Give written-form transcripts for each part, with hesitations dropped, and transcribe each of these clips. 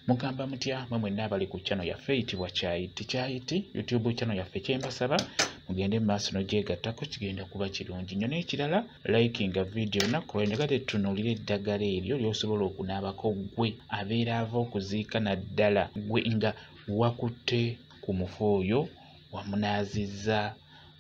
Mugamba mutya mwe mwenna abali ku channel yaffe eyitibwa Kyayiti YouTube channel yaffe kyembasaba mugende mu maaso n'ogyegattako kigenda kuba kirungi nnyo n'ekirala likinga video nakku enjagadde tutunuulira eddagala eryo ly'osobola okunaabako ggwe abeera ava okuziika naddala ggwe nga wakutte ku mufu oyo wamunaazizza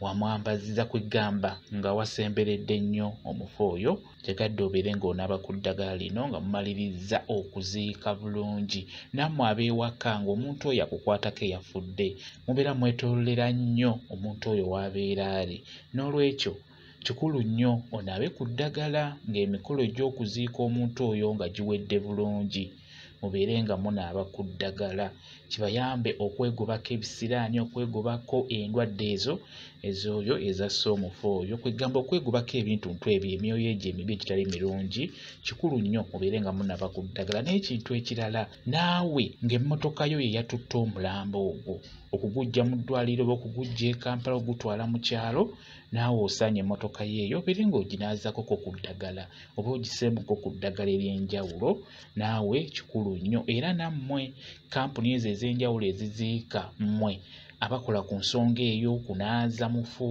wamwambazizza kwegamba nga wasemberedde nnyo omufu oyo kyegadde obeere ng'onaaba ku ddagala lino nga mumalirizza okuziika bulungi nammwe ab'ewaka ng'omuntu oyo akukwatako eyafudde mubeera mwetoolera nnyo omuntu oyo w'abeera ali n'olwekyo kikulu nnyo onaabe ku ddagala ng'emikolo gy'okuziika omuntu oyo nga giwedde bulungi mubeere nga munaaba ku ddagala kibayambe okwegobako ebisiraani okwegobako endwadde ez'oyo ezassa omufu oyo kwegamba okwegobako ebintuntu ebyo emyoyo egyo emibi egitali mirungi kikulu nnyo mubeere nga munaaba ku ddagala n'ekintu ekirala naawe ng'emmotoka yo ye yatutte omulambo ogwo okugujja mu ddwaliro oba okugujja e Kampala ogutwala mu kyalo naawe osaanye emmotoka yeeyo obeere ng'oginaazakoko ku ddagala oba ogiseemuko ku ddagala ery'enjawulo naawe kikulu nnyo era nammwe kampuni ezo ez'enjawulo eziziika mmwe abakola ku nsonga eyo kunaaza mufu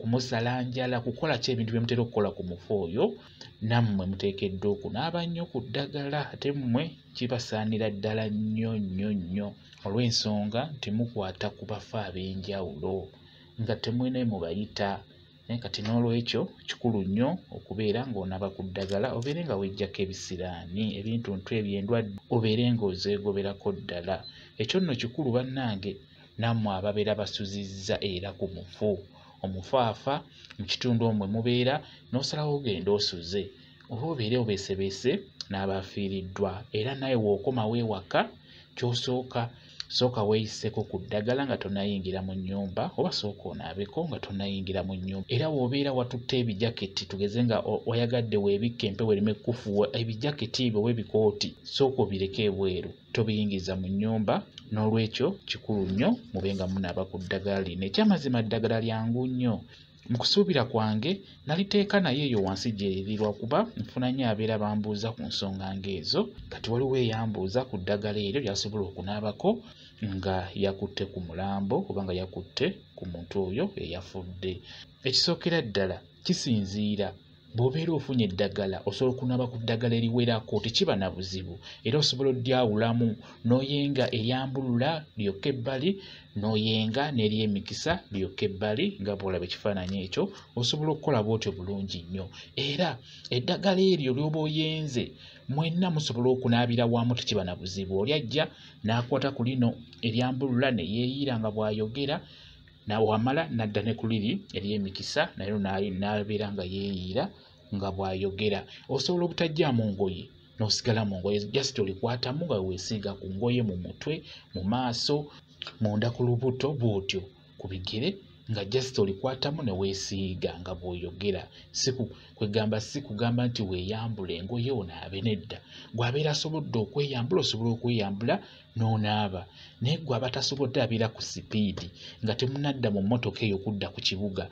kumusalanjala kukola ki ebintu bye mutera okukola ku mufu oyo nammwe muteekeddwa okunaaba nnyo ku ddagala ate mmwe kibasaanira ddala nnyo nnyo nnyo olw'ensonga temukwata ku bafu ab'enjawulo nga temwine mubayita kati n'olwekyo kikulu nnyo okubeera ng'onaaba ku ddagala obeere nga weggyako ebisiraani ebintuntu eby'endwadde obeere ng'ozeegoberako ddala ekyo nno kikulu bannange nammwe ababeera basuzizza era ku mufu omufu afa mu kitundu omwe mubeera n'osalawo ogenda osuze oba obeere obeesebeese n'abaafiiriddwa era naye w'okomawo ewaka ky'osooka sooka weeyiseko ku ddagala nga tonnayingira mu nnyumba oba sooka onaabeko nga tonnayingira mu nnyumba era w'obeera watutte ebijaketi tugeze nga wayagadde weebikka empewo ereme kukufuuwa ebijaketi ebyo w'ebikooti sooka obireke ebweru tobiyingiza mu nnyumba n'olwekyo kikulu nnyo mube nga munaaba ku ddagala lino ekyamazima ddagala lyangu nnyo mu kusuubira kwange naliteeka naye eyo wansi gye liri lwakuba nfuna nnyo abeera bambuuza ku nsonga ng'ezo kati waliwo eyambuuza ku ddagala eryo lyasobola okunaabako nga yakutte ku mulambo oba nga yakutte ku muntu oyo eyafudde ekisookera ddala kisinziira bw'obeera ofunye eddagala osobola okunaaba ku ddagala eriwerako tekiba na buzibu era osobola odyawulamu n'oyenga eryambulula lyokka ebbali n'oyenga n'eryemikisa lyokka ebbali nga bw'olaba ekifaananyi ekyo osobola okukola bw'otyo bulungi nnyo era eddagala eryo ly'oba oyenze mwenna musobola okunaabira wamu tekiba na buzibu oli ajja n'akwata ku lino eryambulula ne yeeyira nga bw'ayogera wamala n'adda ne ku liri ery'emikisa naye n'abeera nga yeeyiira nga bw'ayogera osobola obutajjaamu ngoye n'osigala mu ngoye just olikwatamu nga weesiiga ku ngoye mu mutwe mu maaso munda ku lubuto bw'otyo ku bigere nga just olikwatamu ne weesiiga nga bw'oyogera kwegamba si kugamba nti weeyambula engoye onaabe nedda gw'abeera asobodde okweyambula osobola okweyambula n'onaaba naye gwe aba tasobodde abeera ku sipiidi nga temunadda mu mmotoka eyo kudda ku kibuga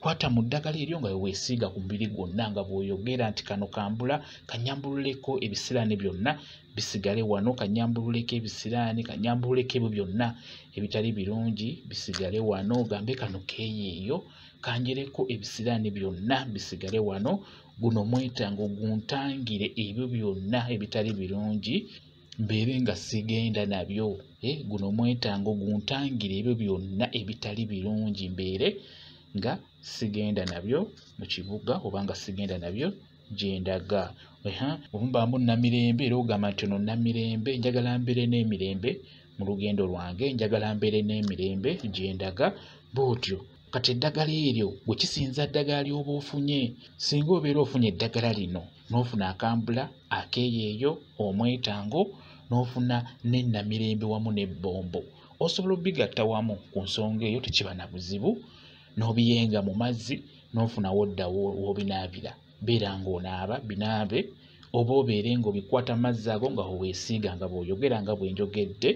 kwata mu ddagala eryo nga weesiiga ku mubiri gwonna nga bw'oyogera nti kano kambula kanyambululeko ebisiraani byonna bisigale wano kanyambululeko ebisiraani kanyambululeko ebyo byonna ebitali birungi bisigale wano ogambe kano keeyeeyo kanjereko ebisiraani byonna bisigale wano guno mwetanga oguntangire ebyo byonna ebitali birungi mbeere nga sigenda nabyo guno mwetanga oguntangire ebyo byonna ebitali birungi mbeere nga sigenda nabyo mu kibuga oba nga sigenda nabyo gyendaga obumbamu namirembe era ogamba nti ono namirembe njagala mbeere n'emirembe mu lugendo lwange njagala mbeere n'emirembe gyendaga bw'otyo kati eddagala eryo bwe kisinza ddagala ly'oba ofunye singa obeera ofunye eddagala lino n'ofuna akambula akeeyeeyo omwetango n'ofuna n'ennamirembe wamu n'ebbombo osobola obigatta wamu ku nsonga eyo tekiba na buzibu n'obiyenga mu mazzi n'ofunawo dda w'obinaabira beera ng'onaaba binaabe oba obeere ng'obikwata mazzi ago nga weesiiga nga bw'oyogera nga bwe njogedde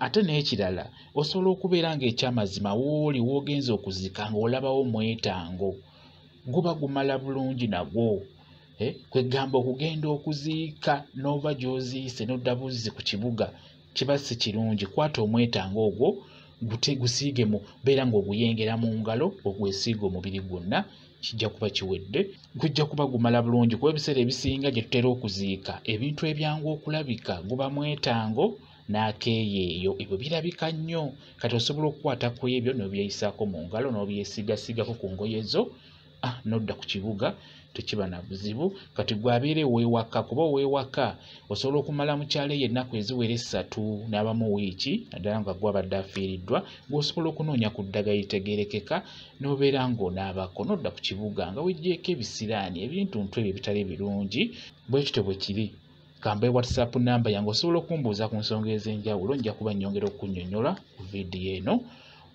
ate n'ekirala osobola okubeera ng'ekyamazima wooli w'ogenza okuzika ng'olabawo mwetango guba gumala bulungi nagwo kwegamba okugenda okuziika n'oba gy'oziise n'odda buzzi ku kibuga kiba si kirungi. Kwata omwetanga ogwo gusiige mu beera ng'oguyengera mu ngalo ogwesiiga omubiri gwonna, kijja kuba kiwedde. Gujja kuba gumala bulungi kuba ebiseera ebisinga gye tutera okuziika ebintu ebyangu okulabika guba mwetango n'akeeyeeyo, ebyo birabika nnyo. Kati osobola okukwata ku ebyo n'obyeyisaako mu ngalo n'obyesiigasiigako ku ngoye zo, n'odda ku kibuga tekiba na buzibu. Kati gwe abeere weewaka, kuba weewaka osobola okumala mu kyalo eyo ennaku eziwera 3 n'abamu wiiki, naddala nga gwe abadde afiiriddwa, gw'osobola okunoonya ku ddagala eritegeerekeka n'obeera ng'onaabako n'odda ku kibuga nga weggyeko ebisiraani ebintuntu ebyo ebitali birungi. Bwe kityo bwe kiri. Kambe WhatsApp namba yange osobola okumbuuza ku nsonga ez'enjawulo, nja kuba nnyongera okunnyonnyola ku vidiyo eno.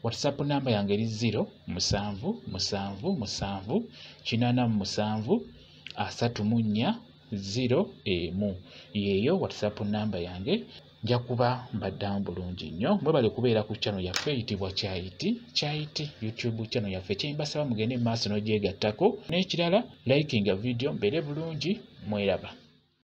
WhatsApp namba yange eri 077873401. Yeeyo WhatsApp namba yange. Nja kuba mbaddamu bulungi nnyo. Mwebale kubeera ku channel yaffe eyitibwa Kyayiti YouTube channel yaffe. Kyembasaba mugende mu maaso n'ogyegattako. N'ekirala likinga vidiyo mbeere bulungi, mweraba.